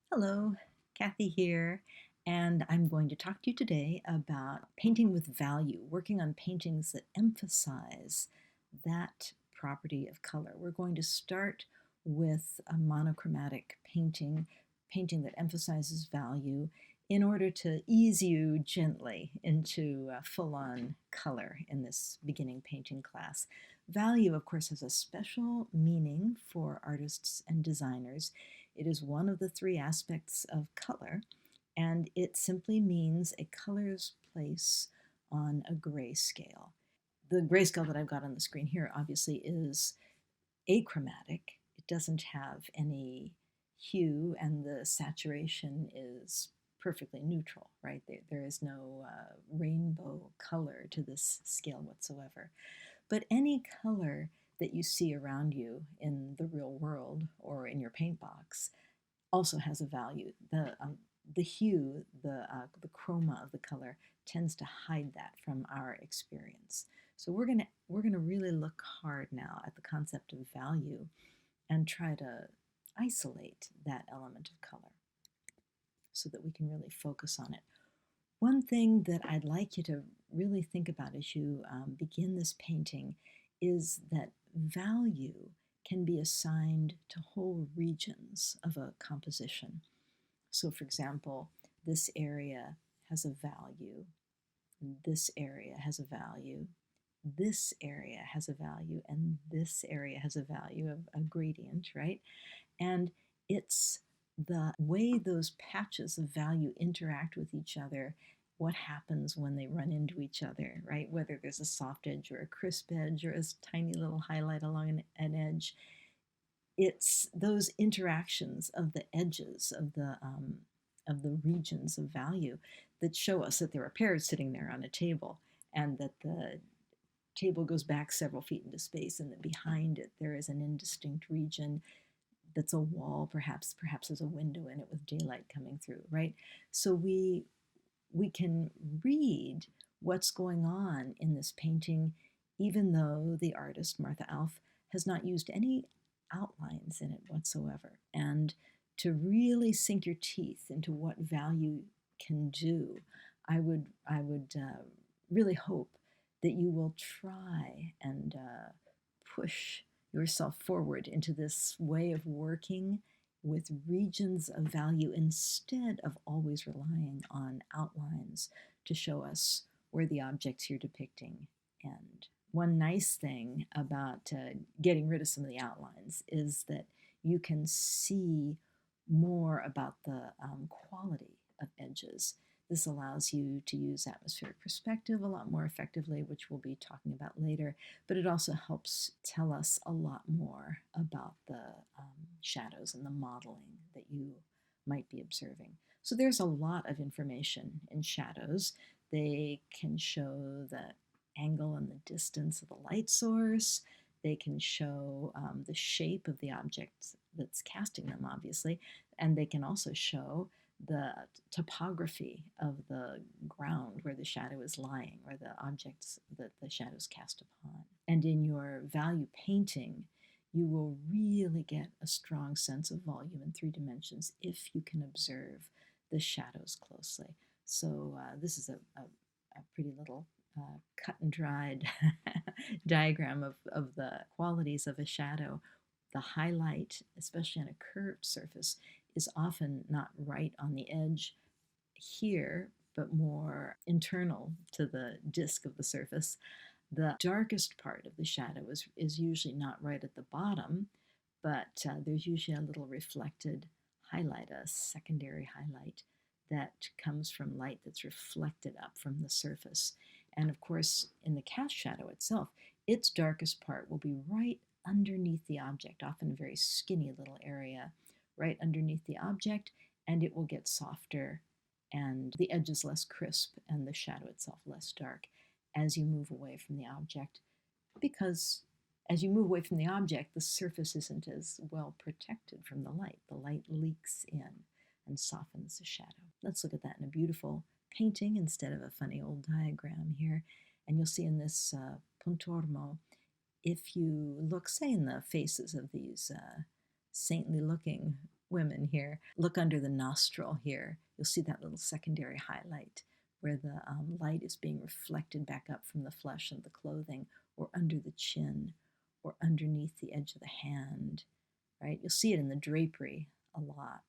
Hello, Kathy here, and I'm going to talk to you today about painting with value, working on paintings that emphasize that property of color. We're going to start with a monochromatic painting that emphasizes value in order to ease you gently into full-on color in this beginning painting class. Value, of course, has a special meaning for artists and designers. It is one of the three aspects of color, and it simply means a color's place on a grayscale. The grayscale that I've got on the screen here obviously is achromatic. It doesn't have any hue, and the saturation is perfectly neutral, right? There is no rainbow color to this scale whatsoever. But any color that you see around you in the real world or in your paint box also has a value. The hue, the chroma of the color tends to hide that from our experience. So we're gonna really look hard now at the concept of value and try to isolate that element of color so that we can really focus on it. One thing that I'd like you to really think about as you begin this painting is that value can be assigned to whole regions of a composition. So, for example, this area has a value, this area has a value, this area has a value, and this area has a value of a gradient, right? And it's the way those patches of value interact with each other, what happens when they run into each other, right? Whether there's a soft edge or a crisp edge or a tiny little highlight along an edge. It's those interactions of the edges of the regions of value that show us that there are pears sitting there on a table, and that the table goes back several feet into space, and that behind it there is an indistinct region that's a wall, perhaps there's a window in it with daylight coming through, right? So we can read what's going on in this painting, even though the artist Martha Alf has not used any outlines in it whatsoever. And to really sink your teeth into what value can do, I would really hope that you will try and push yourself forward into this way of working with regions of value instead of always relying on outlines to show us where the objects you're depicting end. One nice thing about getting rid of some of the outlines is that you can see more about the quality of edges. This allows you to use atmospheric perspective a lot more effectively, which we'll be talking about later, but it also helps tell us a lot more about the shadows and the modeling that you might be observing. So there's a lot of information in shadows. They can show the angle and the distance of the light source. They can show the shape of the object that's casting them, obviously, and they can also show the topography of the ground where the shadow is lying, or the objects that the shadow is cast upon. And in your value painting, you will really get a strong sense of volume in three dimensions if you can observe the shadows closely. So this is a pretty little cut and dried diagram of the qualities of a shadow. The highlight, especially on a curved surface, is often not right on the edge here, but more internal to the disk of the surface. The darkest part of the shadow is usually not right at the bottom, but there's usually a little reflected highlight, a secondary highlight that comes from light that's reflected up from the surface. And of course, in the cast shadow itself, its darkest part will be right underneath the object, often a very skinny little area right underneath the object, and it will get softer and the edges less crisp and the shadow itself less dark as you move away from the object, because as you move away from the object, the surface isn't as well protected from the light. The light leaks in and softens the shadow. Let's look at that in a beautiful painting instead of a funny old diagram here. And you'll see in this puntormo, if you look, say, in the faces of these saintly looking women here. Look under the nostril here. You'll see that little secondary highlight where the light is being reflected back up from the flesh and the clothing, or under the chin, or underneath the edge of the hand, right? You'll see it in the drapery a lot.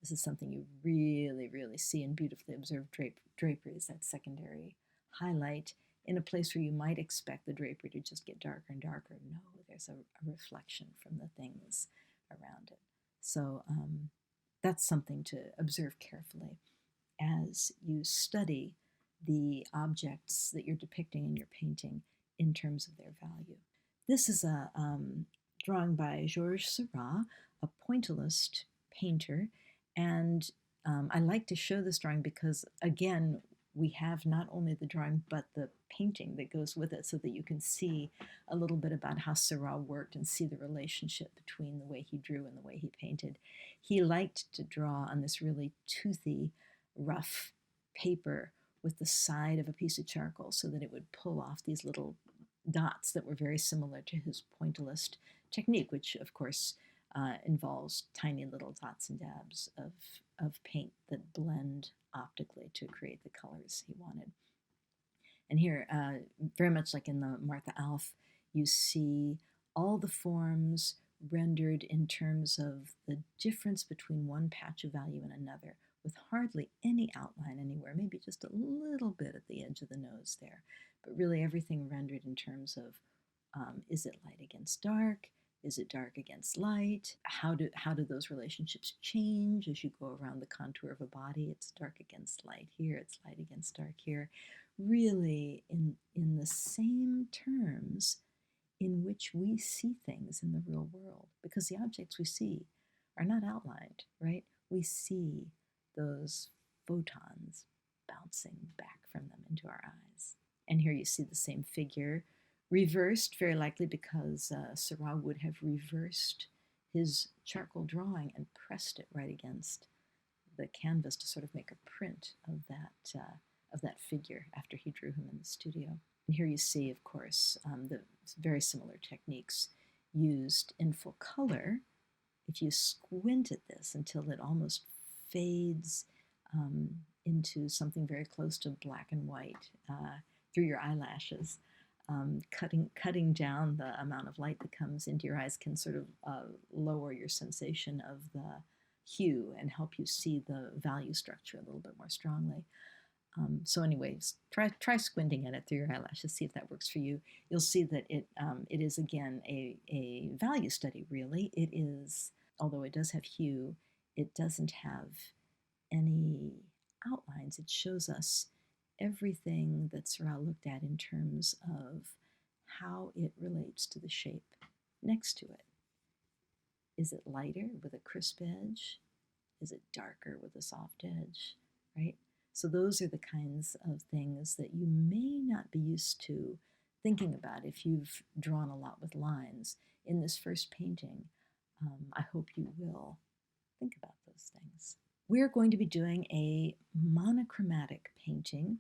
This is something you really, really see in beautifully observed draperies, that secondary highlight in a place where you might expect the drapery to just get darker and darker. No, there's a reflection from the things around it. So that's something to observe carefully as you study the objects that you're depicting in your painting in terms of their value. This is a drawing by Georges Seurat, a pointillist painter, and I like to show this drawing because, again, we have not only the drawing but the painting that goes with it, so that you can see a little bit about how Seurat worked and see the relationship between the way he drew and the way he painted. He liked to draw on this really toothy, rough paper with the side of a piece of charcoal so that it would pull off these little dots that were very similar to his pointillist technique, which of course involves tiny little dots and dabs of paint that blend optically to create the colors he wanted. And here, very much like in the Martha Alf, you see all the forms rendered in terms of the difference between one patch of value and another, with hardly any outline anywhere, maybe just a little bit at the edge of the nose there, but really everything rendered in terms of is it light against dark? Is it dark against light? How do those relationships change as you go around the contour of a body? It's dark against light here, it's light against dark here. Really in the same terms in which we see things in the real world, because the objects we see are not outlined, right? We see those photons bouncing back from them into our eyes. And here you see the same figure reversed, very likely because Seurat would have reversed his charcoal drawing and pressed it right against the canvas to sort of make a print of that figure after he drew him in the studio. And here you see, of course, the very similar techniques used in full color. If you squint at this until it almost fades into something very close to black and white through your eyelashes, cutting down the amount of light that comes into your eyes can sort of lower your sensation of the hue and help you see the value structure a little bit more strongly. So anyways, try squinting at it through your eyelashes, see if that works for you. You'll see that it is, again, a value study, really. It is, although it does have hue, it doesn't have any outlines. It shows us everything that Seurat looked at in terms of how it relates to the shape next to it. Is it lighter with a crisp edge? Is it darker with a soft edge, right? So those are the kinds of things that you may not be used to thinking about if you've drawn a lot with lines. In this first painting, I hope you will think about those things. We're going to be doing a monochromatic painting,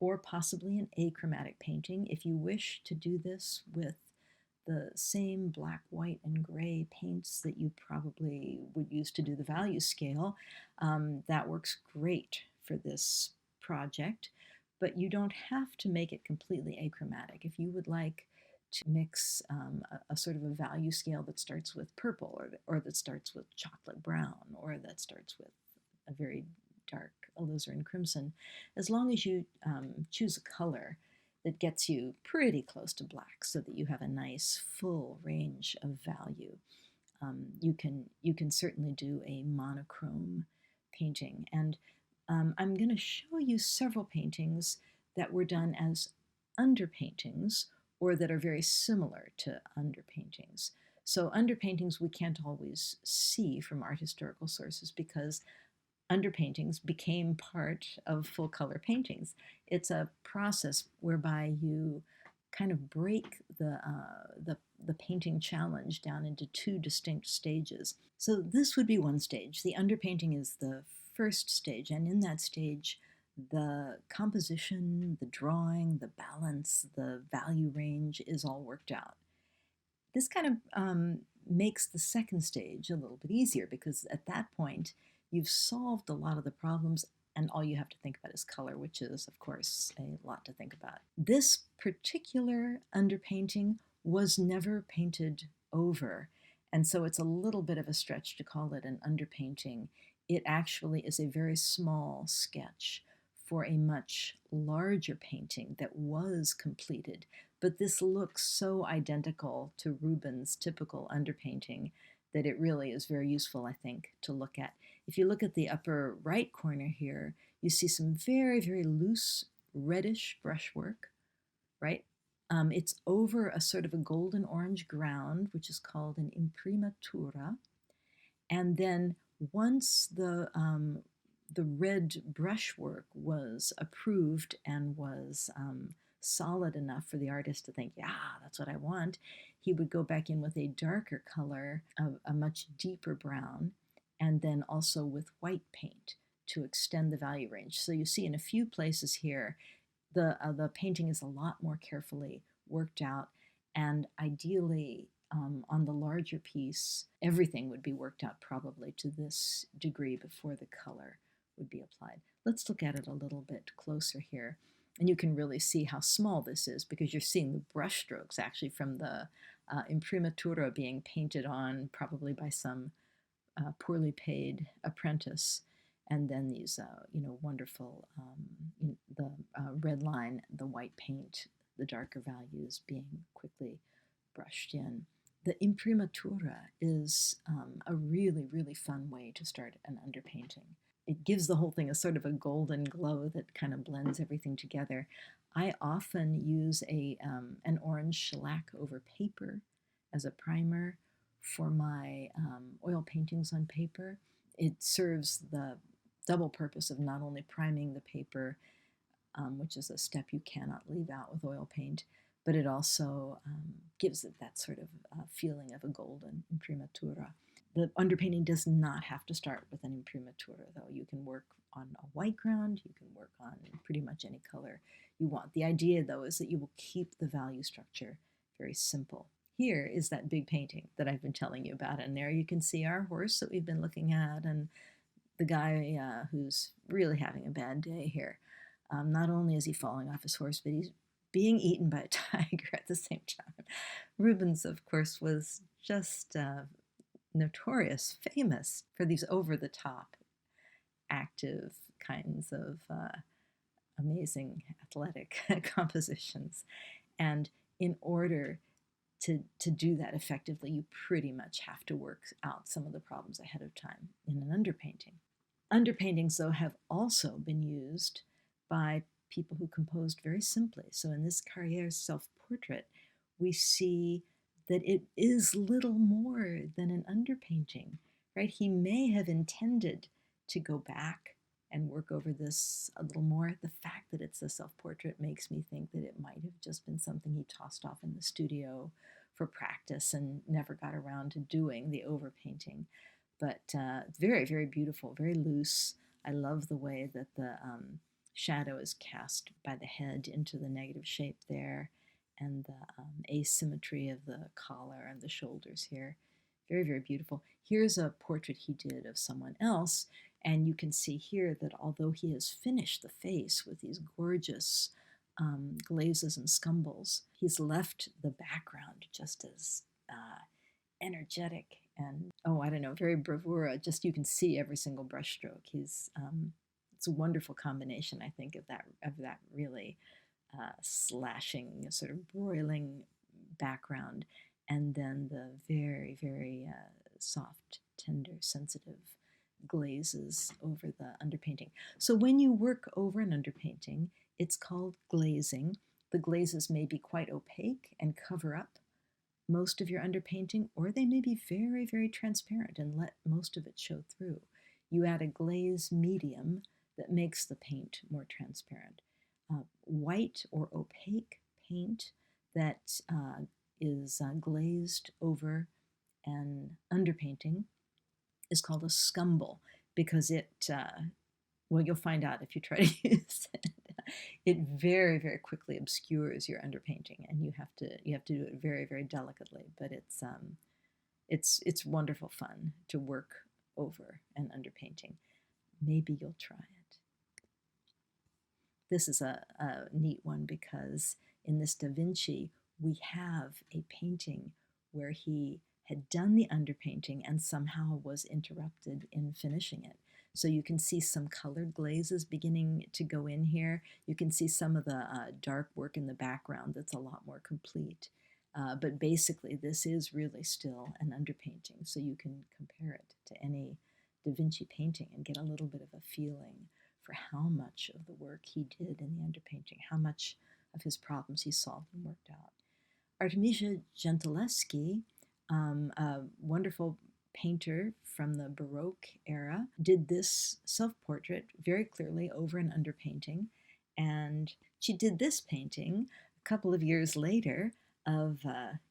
or possibly an achromatic painting if you wish to do this with the same black, white, and gray paints that you probably would use to do the value scale. That works great for this project, but you don't have to make it completely achromatic. If you would like to mix a sort of a value scale that starts with purple, or that starts with chocolate brown, or that starts with a very dark alizarin crimson, as long as you choose a color that gets you pretty close to black so that you have a nice full range of value. You can certainly do a monochrome painting. And I'm going to show you several paintings that were done as underpaintings, or that are very similar to underpaintings. So underpaintings we can't always see from art historical sources because underpaintings became part of full color paintings. It's a process whereby you kind of break the painting challenge down into two distinct stages. So this would be one stage. The underpainting is the first stage, and in that stage, the composition, the drawing, the balance, the value range is all worked out. This kind of makes the second stage a little bit easier because at that point you've solved a lot of the problems and all you have to think about is color, which is, of course, a lot to think about. This particular underpainting was never painted over, and so it's a little bit of a stretch to call it an underpainting. It actually is a very small sketch for a much larger painting that was completed, but this looks so identical to Rubens' typical underpainting that it really is very useful, I think, to look at. If you look at the upper right corner here, you see some very, very loose reddish brushwork, right? It's over a sort of a golden orange ground, which is called an imprimatura. And then once the red brushwork was approved and was solid enough for the artist to think, yeah, that's what I want, he would go back in with a darker color, a much deeper brown, and then also with white paint to extend the value range. So you see in a few places here, the painting is a lot more carefully worked out, and ideally on the larger piece, everything would be worked out probably to this degree before the color would be applied. Let's look at it a little bit closer here. And you can really see how small this is because you're seeing the brush strokes actually from the imprimatura being painted on probably by some poorly paid apprentice. And then these, wonderful, the red line, the white paint, the darker values being quickly brushed in. The imprimatura is a really, really fun way to start an underpainting. It gives the whole thing a sort of a golden glow that kind of blends everything together. I often use an orange shellac over paper as a primer for my oil paintings on paper. It serves the double purpose of not only priming the paper, which is a step you cannot leave out with oil paint, but it also gives it that sort of feeling of a golden imprimatura. The underpainting does not have to start with an imprimatura, though. You can work on a white ground, you can work on pretty much any color you want. The idea, though, is that you will keep the value structure very simple. Here is that big painting that I've been telling you about, and there you can see our horse that we've been looking at, and the guy who's really having a bad day here. Not only is he falling off his horse, but he's being eaten by a tiger at the same time. Rubens, of course, was just notorious, famous for these over-the-top, active kinds of amazing athletic compositions. And in order to do that effectively, you pretty much have to work out some of the problems ahead of time in an underpainting. Underpaintings, though, have also been used by people who composed very simply. So in this Carrier's self-portrait, we see that it is little more than an underpainting, right? He may have intended to go back and work over this a little more. The fact that it's a self-portrait makes me think that it might have just been something he tossed off in the studio for practice and never got around to doing the overpainting. But very, very beautiful, very loose. I love the way that the shadow is cast by the head into the negative shape there, and the asymmetry of the collar and the shoulders here. Very, very beautiful. Here's a portrait he did of someone else, and you can see here that although he has finished the face with these gorgeous glazes and scumbles, he's left the background just as energetic and, oh, I don't know, very bravura. Just you can see every single brushstroke. He's it's a wonderful combination, I think, of that really slashing, sort of broiling background, and then the very, very soft, tender, sensitive glazes over the underpainting. So when you work over an underpainting, it's called glazing. The glazes may be quite opaque and cover up most of your underpainting, or they may be very, very transparent and let most of it show through. You add a glaze medium that makes the paint more transparent. White or opaque paint that is glazed over an underpainting is called a scumble because it, well, you'll find out if you try to use it. It very, very quickly obscures your underpainting, and you have to do it very, very delicately. But it's It's wonderful fun to work over an underpainting. Maybe you'll try it. This is a neat one because in this Da Vinci, we have a painting where he had done the underpainting and somehow was interrupted in finishing it. So you can see some colored glazes beginning to go in here. You can see some of the dark work in the background that's a lot more complete. But basically, this is really still an underpainting, so you can compare it to any Da Vinci painting and get a little bit of a feeling for how much of the work he did in the underpainting, how much of his problems he solved and worked out. Artemisia Gentileschi, a wonderful painter from the Baroque era, did this self-portrait very clearly over an underpainting, and she did this painting a couple of years later of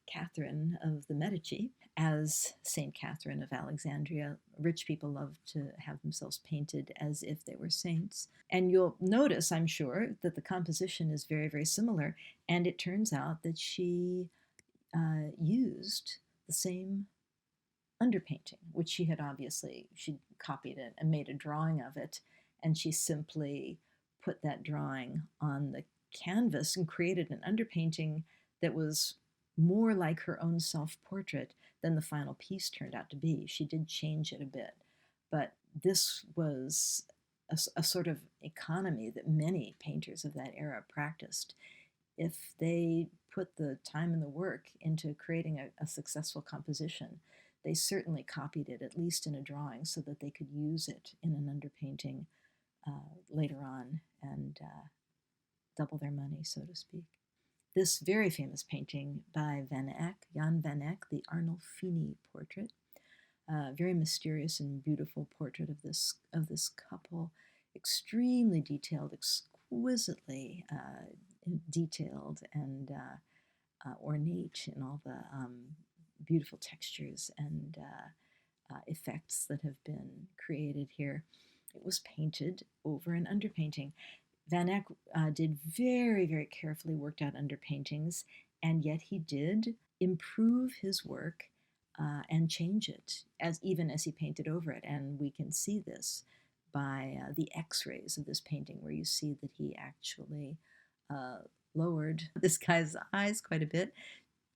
Catherine of the Medici as St. Catherine of Alexandria. Rich people love to have themselves painted as if they were saints. And you'll notice, I'm sure, that the composition is very, very similar. And it turns out that she used the same underpainting, which she had obviously, she copied it and made a drawing of it. And she simply put that drawing on the canvas and created an underpainting that was more like her own self-portrait than the final piece turned out to be. She did change it a bit, but this was a sort of economy that many painters of that era practiced. If they put the time and the work into creating a successful composition, they certainly copied it, at least in a drawing, so that they could use it in an underpainting later on and double their money, so to speak. This very famous painting by Van Eyck, Jan van Eyck, the Arnolfini portrait, very mysterious and beautiful portrait of this couple, extremely detailed, exquisitely detailed and ornate in all the beautiful textures and effects that have been created here. It was painted over an underpainting. Van Eyck did very, very carefully worked out underpaintings, and yet he did improve his work and change it even as he painted over it. And we can see this by the x-rays of this painting, where you see that he actually lowered this guy's eyes quite a bit,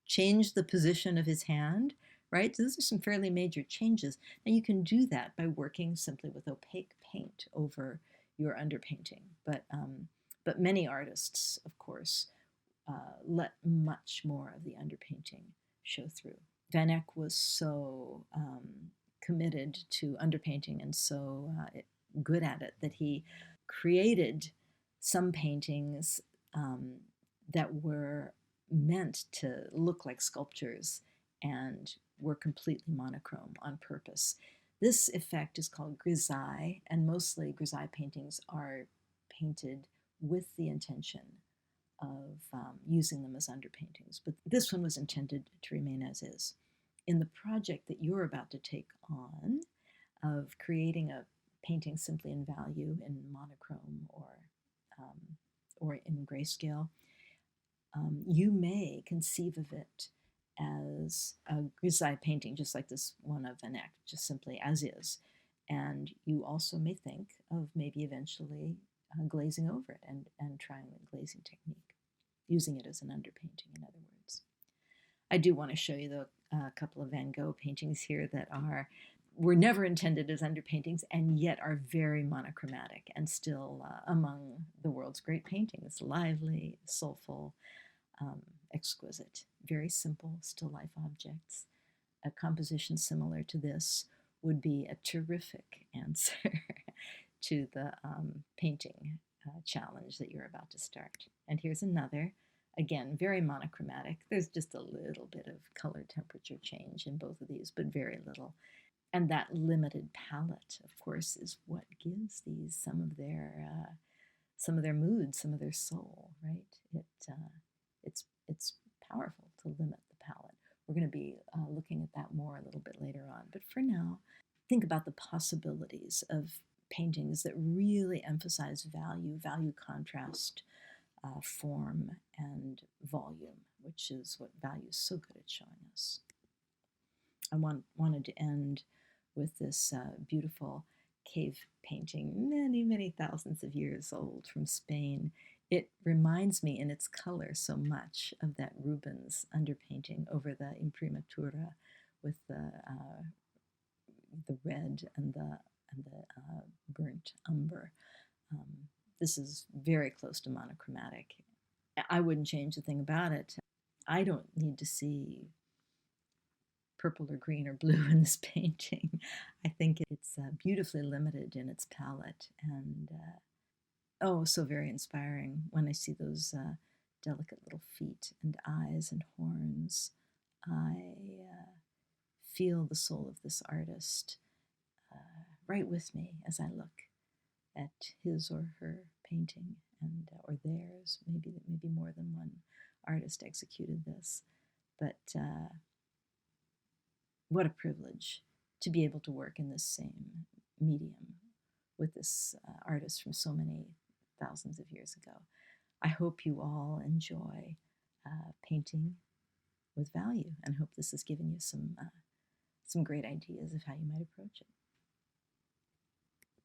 changed the position of his hand, right? So those are some fairly major changes. Now you can do that by working simply with opaque paint over your underpainting. But many artists, of course, let much more of the underpainting show through. Van Eyck was so committed to underpainting and so good at it that he created some paintings that were meant to look like sculptures and were completely monochrome on purpose. This effect is called grisaille, and mostly grisaille paintings are painted with the intention of using them as underpaintings. But this one was intended to remain as is. In the project that you're about to take on of creating a painting simply in value in monochrome or in grayscale, you may conceive of it as a grisaille painting, just like this one of Van Eyck, just simply as is. And you also may think of maybe eventually glazing over it and trying the glazing technique, using it as an underpainting, in other words. I do want to show you a couple of Van Gogh paintings here that were never intended as underpaintings and yet are very monochromatic and still among the world's great paintings. Lively, soulful, exquisite, very simple still life objects. A composition similar to this would be a terrific answer to the painting challenge that you're about to start. And here's another, again, very monochromatic. There's just a little bit of color temperature change in both of these, but very little. And that limited palette, of course, is what gives these some of their mood, some of their soul, right? It's powerful to limit the palette. We're going to be looking at that more a little bit later on. But for now, think about the possibilities of paintings that really emphasize value contrast, form, and volume, which is what value is so good at showing us. wanted to end with this beautiful cave painting, many, many thousands of years old from Spain. It reminds me in its color so much of that Rubens underpainting over the Imprimatura with the red and the burnt umber. Um, this is very close to monochromatic. I wouldn't change a thing about it. I don't need to see purple or green or blue in this painting. I think it's beautifully limited in its palette and oh, so very inspiring when I see those delicate little feet and eyes and horns. I feel the soul of this artist right with me as I look at his or her painting and or theirs. Maybe more than one artist executed this, but what a privilege to be able to work in this same medium with this artist from so many thousands of years ago. I hope you all enjoy painting with value and hope this has given you some great ideas of how you might approach it.